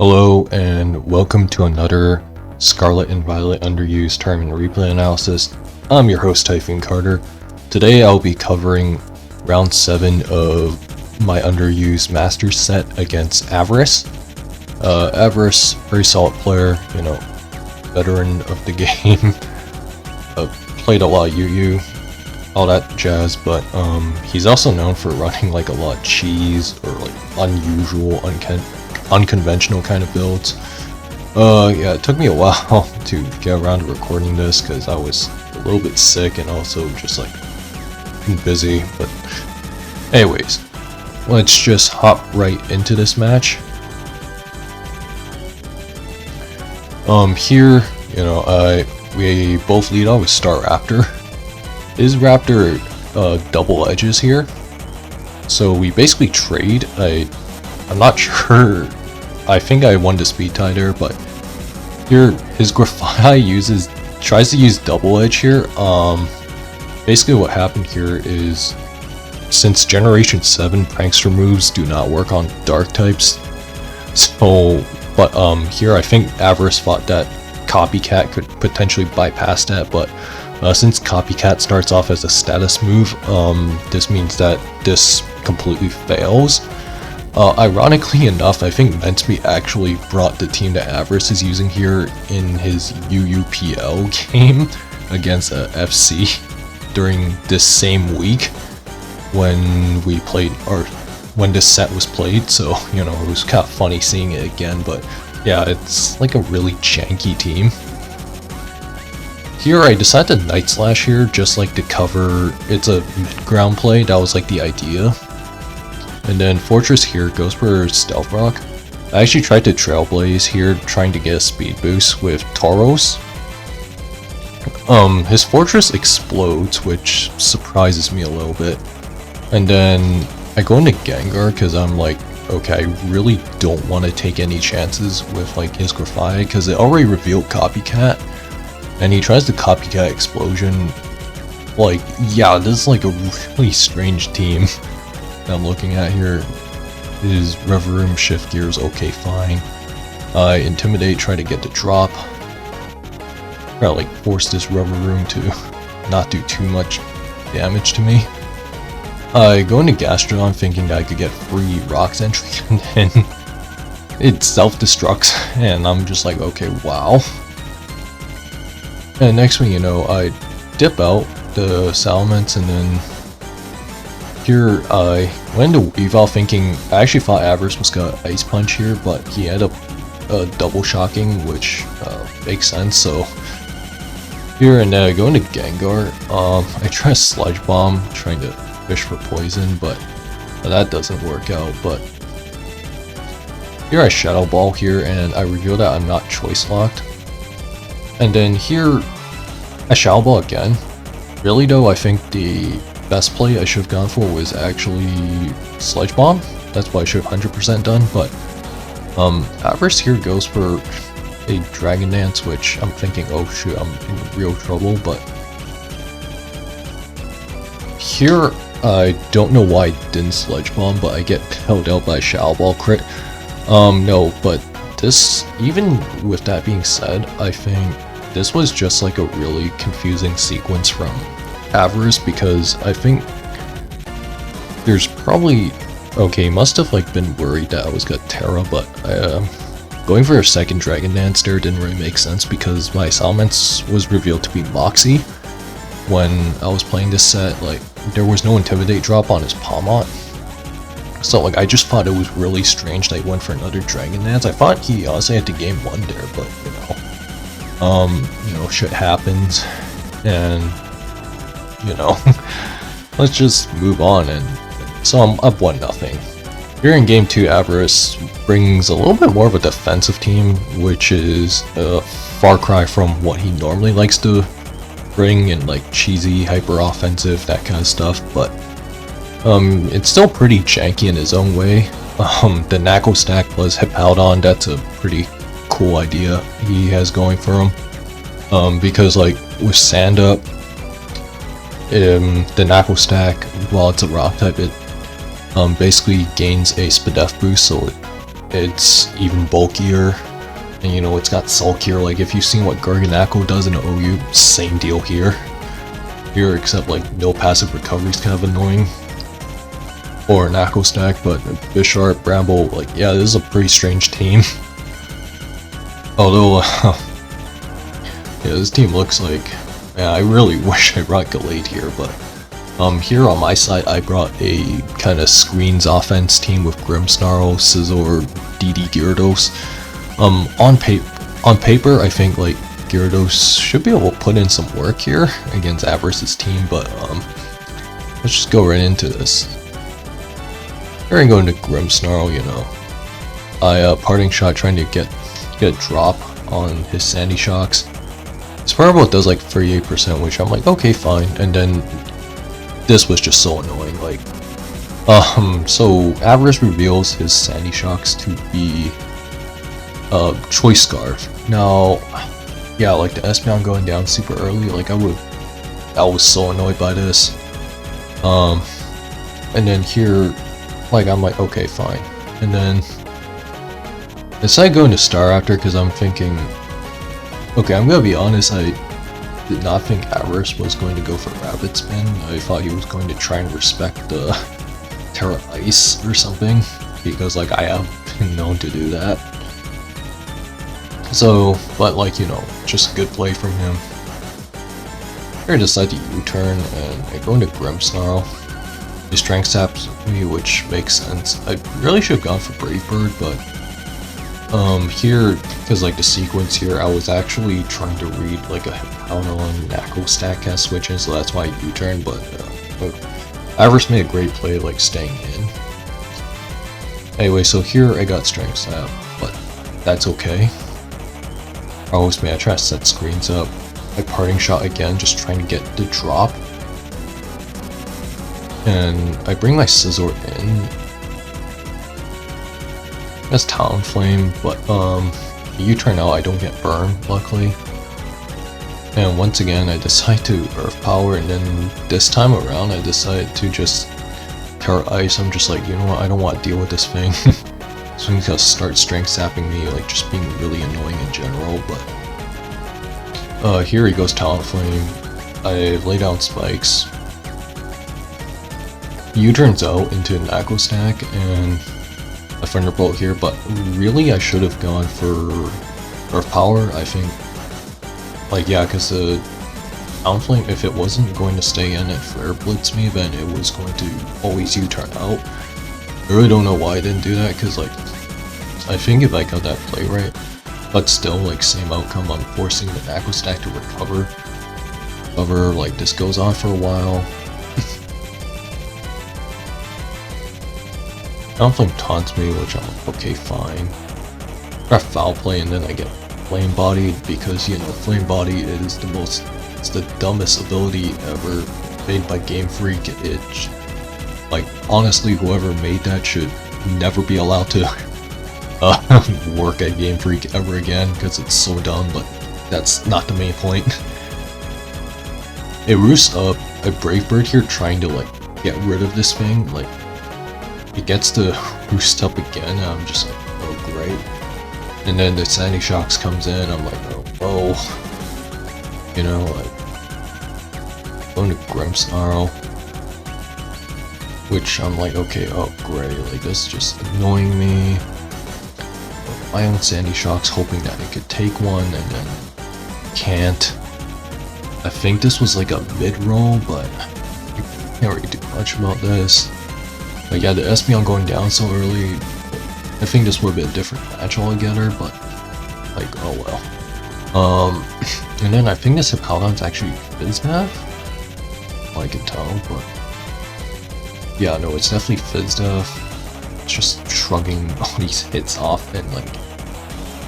Hello and welcome to another Scarlet and Violet underused tournament replay analysis. I'm your host Typhoon Carter. Today I'll be covering round 7 of my underused Masters set against Avarice. Avarice, very solid player, veteran of the game. Played a lot of UU, all that jazz, but he's also known for running like a lot of cheese or like unusual, unconventional kind of builds. Yeah, it took me a while to get around to recording this because I was a little bit sick and also just like busy. But anyways, let's just hop right into this match. Here, we both lead off with Star Raptor. His Raptor double edges here, so we basically trade. I'm not sure. I think I won the speed tie there, but here his Graphite tries to use double edge here. Basically what happened here is, since Generation 7 prankster moves do not work on dark types, but here I think Avarice thought that Copycat could potentially bypass that, but since Copycat starts off as a status move, this means that this completely fails. Ironically enough, I think Mensby actually brought the team that Avarice is using here in his UUPL game against FC during this same week when we played, or when this set was played, so it was kind of funny seeing it again. But yeah, it's like a really janky team. Here I decided to Night Slash here just like to cover, it's a mid-ground play, that was like the idea. And then Fortress here goes for Stealth Rock. I actually tried to Trailblaze here, trying to get a speed boost with Tauros. His Fortress explodes, which surprises me a little bit. And then I go into Gengar because I'm like, okay, I really don't want to take any chances with like his Graphite because it already revealed Copycat. And he tries the Copycat Explosion. Like, yeah, this is like a really strange team I'm looking at here. His Reverum shift gears, okay, fine. I Intimidate, try to get the drop. Try to like force this Reverum to not do too much damage to me. I go into Gastrodon thinking that I could get free Rocks entry, and then it self-destructs, and I'm just like, okay, wow. And next thing you know, I dip out the Salamence, and then here I went into Weavile thinking, I actually thought Avarice was gonna Ice Punch here, but he ended up double shocking, which makes sense. So here and then I go into Gengar. I try Sludge Bomb, trying to fish for poison, but that doesn't work out. But here I Shadow Ball here, and I reveal that I'm not choice locked. And then here I Shadow Ball again. Really though, I think the best play I should have gone for was actually Sludge Bomb. That's what I should have 100% done, but Avarice here goes for a Dragon Dance, which I'm thinking, oh shoot, I'm in real trouble. But here I don't know why I didn't Sludge Bomb, but I get held out by Shadow Ball crit. No, but this, even with that being said, I think this was just like a really confusing sequence from Avarice, because I think there's probably, okay, must have like been worried that I was got Terra, but going for a second Dragon Dance there didn't really make sense because my Salamence was revealed to be Moxie when I was playing this set. Like, there was no Intimidate drop on his Palmot, so like I just thought it was really strange that he went for another Dragon Dance. I thought he honestly had to game 1 there, but shit happens, and let's just move on. And so I'm up 1-0. Here in game 2, Avarice brings a little bit more of a defensive team, which is a far cry from what he normally likes to bring, and like cheesy, hyper offensive, that kind of stuff. But it's still pretty janky in his own way. The Knuckle stack plus Hippowdon, that's a pretty cool idea he has going for him. Because like with Sand Up, the Knuckle stack, while it's a rock type, it basically gains a Spadef boost, so it it's even bulkier, and you know, it's got sulkier. Like if you've seen what Garganako does in OU, same deal here. Except like no passive recovery is kind of annoying. Or an Akko stack, but Bisharp, Bramble, like yeah, this is a pretty strange team. Although, yeah, this team looks like, yeah, I really wish I brought Gallade here, but here on my side, I brought a kind of screens offense team with Grimmsnarl, Scizor, DD Gyarados. On paper, I think like Gyarados should be able to put in some work here against Avarice's team, but let's just go right into this. Here I go into Grimmsnarl, you know. I parting shot trying to get a drop on his Sandy Shocks. Sparkle does like 38%, which I'm like, okay, fine. And then this was just so annoying. Like, so Avarice reveals his Sandy Shocks to be Choice Scarf. Now, yeah, like the Espeon going down super early, like I was so annoyed by this. And then here, like I'm like, okay, fine. And then I decided going to Staraptor because I'm thinking, okay, I'm gonna be honest, I did not think Avarice was going to go for Rapid Spin. I thought he was going to try and respect the Terra Ice or something, because like I have been known to do that. So, but like, you know, just a good play from him. Here I decide to U-turn and I go into Grimmsnarl. He Strength Saps me, which makes sense. I really should have gone for Brave Bird, but here, because like the sequence here, I was actually trying to read like a Hippowdon Nako stack cast switch, so that's why I U-turned, but Avarice made a great play like staying in. Anyway, so here I got Strength Sap, but that's okay. Always me, I try to set screens up. I parting shot again, just trying to get the drop. And I bring my Scizor in. That's Talonflame, but U-turn out, I don't get burned, luckily. And once again, I decide to Earth Power, and then this time around, I decide to just Terra Ice. I'm just like, you know what, I don't want to deal with this thing. So he's gonna start Strength Sapping me, like just being really annoying in general, but here he goes Talonflame. I lay down Spikes. U-turns out into an Akko stack and a Thunderbolt here, but really I should have gone for Earth Power, I think. Like, yeah, because the Talonflame, if it wasn't going to stay in and Flare Blitz me, then it was going to always U-turn out. I really don't know why I didn't do that, because like, I think if I got that play right, but still, like, same outcome, I'm forcing the Akko stack to recover. Like, this goes on for a while. Talonflame taunts me, which I'm like, okay, fine. Got Foul Play, and then I get Flame Bodied, because, you know, Flame Body is it's the dumbest ability ever made by Game Freak. Like, honestly, whoever made that should never be allowed to work at Game Freak ever again, because it's so dumb, but that's not the main point. It roosts up a Brave Bird here trying to, like, get rid of this thing. Like, it gets to roost up again, and I'm just like, oh, great. And then the Sandy Shocks comes in, I'm like, oh. You know, like, going to Grimmsnarl. Which I'm like, okay, oh great, like this is just annoying me. My own Sandy Shocks, hoping that it could take one, and then can't. I think this was like a mid-roll, but I can't really do much about this. But yeah, the Espeon going down so early, I think this would have been a different match altogether, but like, oh well. And then I think this Hippowdon's actually Fizzdav. I can tell, but yeah, no, it's definitely Fizzdav. It's just shrugging all these hits off, and like,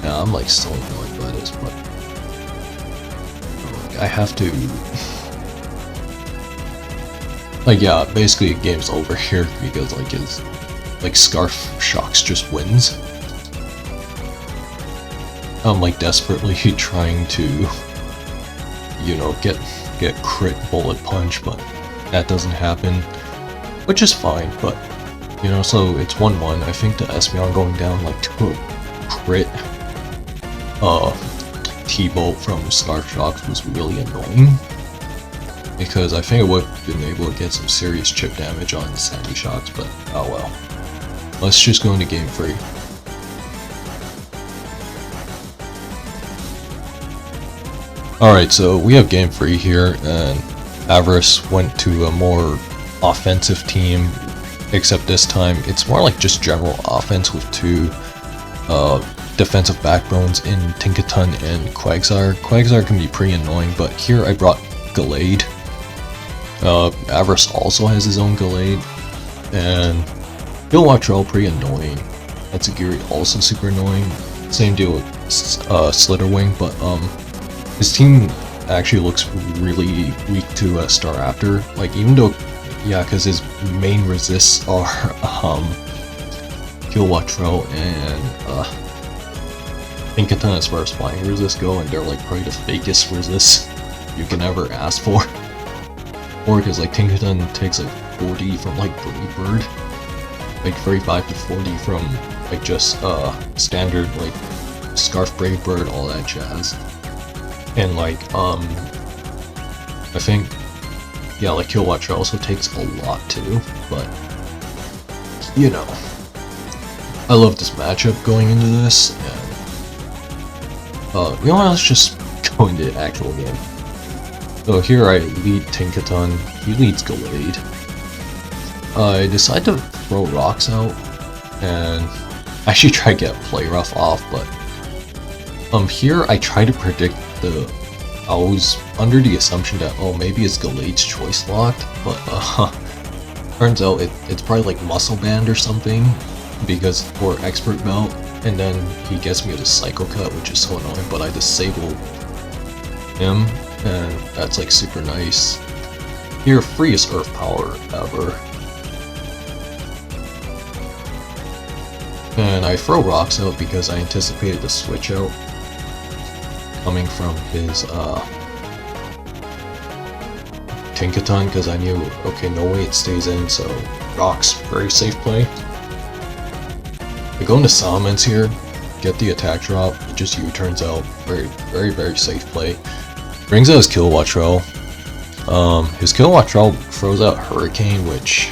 yeah, I'm like so annoyed by this, but like, I have to, like, yeah, basically the game's over here because like his Scarf Shocks just wins. I'm like desperately trying to, you know, get crit Bullet Punch, but that doesn't happen. Which is fine, but You know, so it's 1-1. I think the Espeon going down like to a crit T-Bolt from Scarf Shocks was really annoying. Because I think it would have been able to get some serious chip damage on Sandy Shocks, but oh well. Let's just go into game 3. Alright, so we have game 3 here, and Avarice went to a more offensive team, except this time it's more like just general offense with 2 defensive backbones in Tinkaton and Quagsire. Quagsire can be pretty annoying, but here I brought Gallade. Avarice also has his own Gallade, and Kilowattrel pretty annoying. Tatsugiri also super annoying. Same deal with Slitherwing, but his team actually looks really weak to Staraptor. Like, even though, yeah, because his main resists are Kilowattrel and Tinkaton as far as flying resists go, and they're like probably the fakest resists you can ever ask for. Or because like Tinkaton takes like 40 from like Brave Bird, like 35 to 40 from like just standard like Scarf Brave Bird, all that jazz. And like I think, yeah, like Kilowattrel also takes a lot too, but you know, I love this matchup going into this, and you know what, let's just go into the actual game. So here I lead Tinkaton, he leads Gallade. I decide to throw rocks out, and I actually try to get Play Rough off, but here I try to predict I was under the assumption that, oh, maybe it's Gallade's choice locked, but turns out it's probably like Muscle Band or something, because for Expert Belt, and then he gets me with a Psycho Cut, which is so annoying, but I disable him, and that's like super nice. Here, freest Earth Power ever. And I throw rocks out because I anticipated the switch out coming from his Tinkaton, because I knew, okay, no way it stays in, so rocks, very safe play. I go into Salamence here, get the attack drop, it just U-turns out, very safe play. Brings out his Kilowattrel. His Kilowattrel throws out Hurricane, which,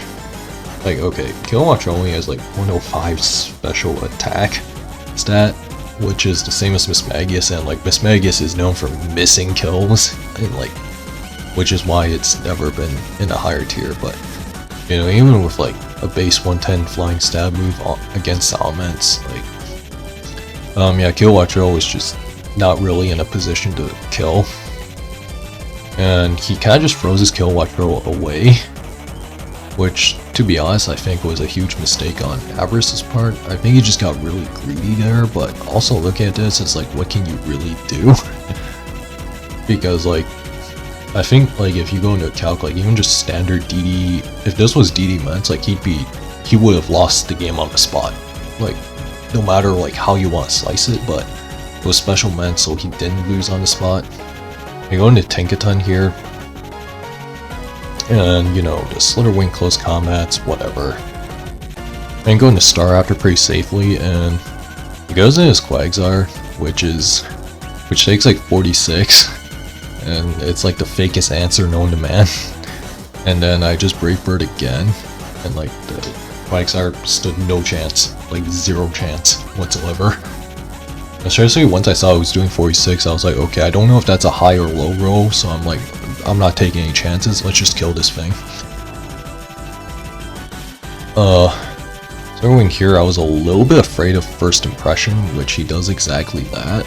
like, okay, Kilowattrel only has like 105 special attack stat, which is the same as Mismagius, and like Mismagius is known for missing kills, and like, which is why it's never been in a higher tier. But you know, even with like a base 110 flying stab move against Salamence, like, yeah, Kilowattrel was just not really in a position to kill, and he kind of just throws his Kilowattrel away, which, to be honest, I think was a huge mistake on Avarice's part. I think he just got really greedy there, but also looking at this, it's like, what can you really do? Because, like, I think, like, if you go into a calc, like, even just standard DD, if this was DD Ments, like, he would have lost the game on the spot. Like, no matter, like, how you want to slice it, but it was special Ments, so he didn't lose on the spot. I go into Tinkaton here, and, you know, the Slitherwing close combats, whatever. And go into Staraptor pretty safely, and he goes into his Quagsire, which takes like 46, and it's like the fakest answer known to man. And then I just Brave Bird again, and like the Quagsire stood no chance, like 0 chance whatsoever. Especially once I saw it was doing 46, I was like, okay, I don't know if that's a high or low roll, so I'm like, I'm not taking any chances, let's just kill this thing. Slitherwing here, I was a little bit afraid of First Impression, which he does exactly that.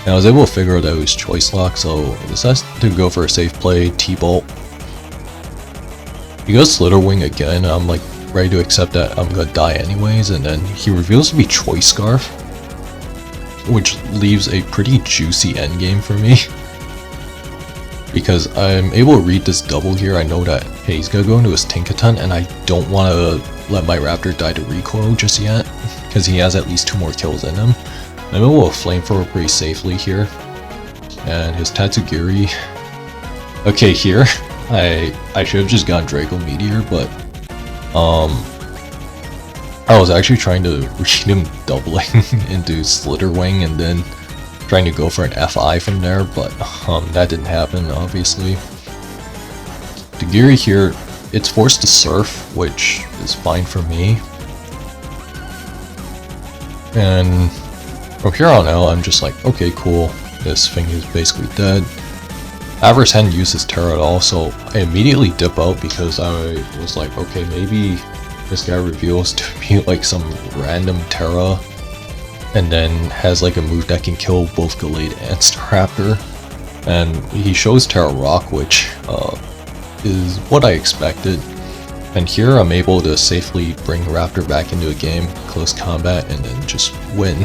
And I was able to figure out that it was Choice Lock, so I decided to go for a safe play, T-Bolt. He goes Slitherwing again, and I'm like ready to accept that I'm gonna die anyways, and then he reveals to be Choice Scarf, which leaves a pretty juicy endgame for me. Because I'm able to read this double here, I know that, hey, he's gonna go into his Tinkaton, and I don't want to let my Raptor die to recoil just yet, because he has at least 2 more kills in him. I'm able to Flamethrower pretty safely here, and his Tatsugiri. Okay, here, I should have just gone Draco Meteor, but, I was actually trying to read him doubling into Slither Wing and then trying to go for an FI from there, but that didn't happen, obviously. The Giri here, it's forced to surf, which is fine for me. And from here on out, I'm just like, okay, cool, this thing is basically dead. Avarice hadn't used his Terra at all, so I immediately dip out because I was like, okay, maybe this guy reveals to be like some random Terra and then has like a move that can kill both Gallade and Staraptor. And he shows Terra Rock, which is what I expected. And here I'm able to safely bring Raptor back into a game, close combat, and then just win.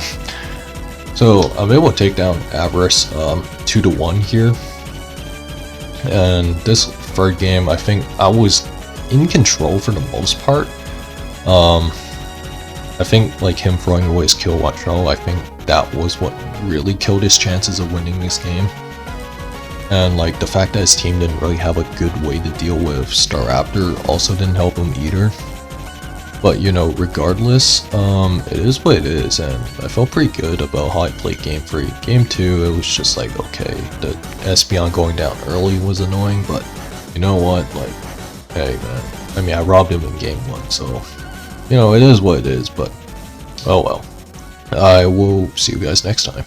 So I'm able to take down Avarice 2-1 here. And this third game, I think I was in control for the most part. I think like him throwing away his kill watch roll, I think that was what really killed his chances of winning this game. And like the fact that his team didn't really have a good way to deal with Staraptor also didn't help him either. But you know, regardless, it is what it is, and I felt pretty good about how I played Game 3. Game 2, it was just like, okay, the Espeon going down early was annoying, but you know what, like, hey man, I mean, I robbed him in Game 1, so, you know, it is what it is, but, oh well. I will see you guys next time.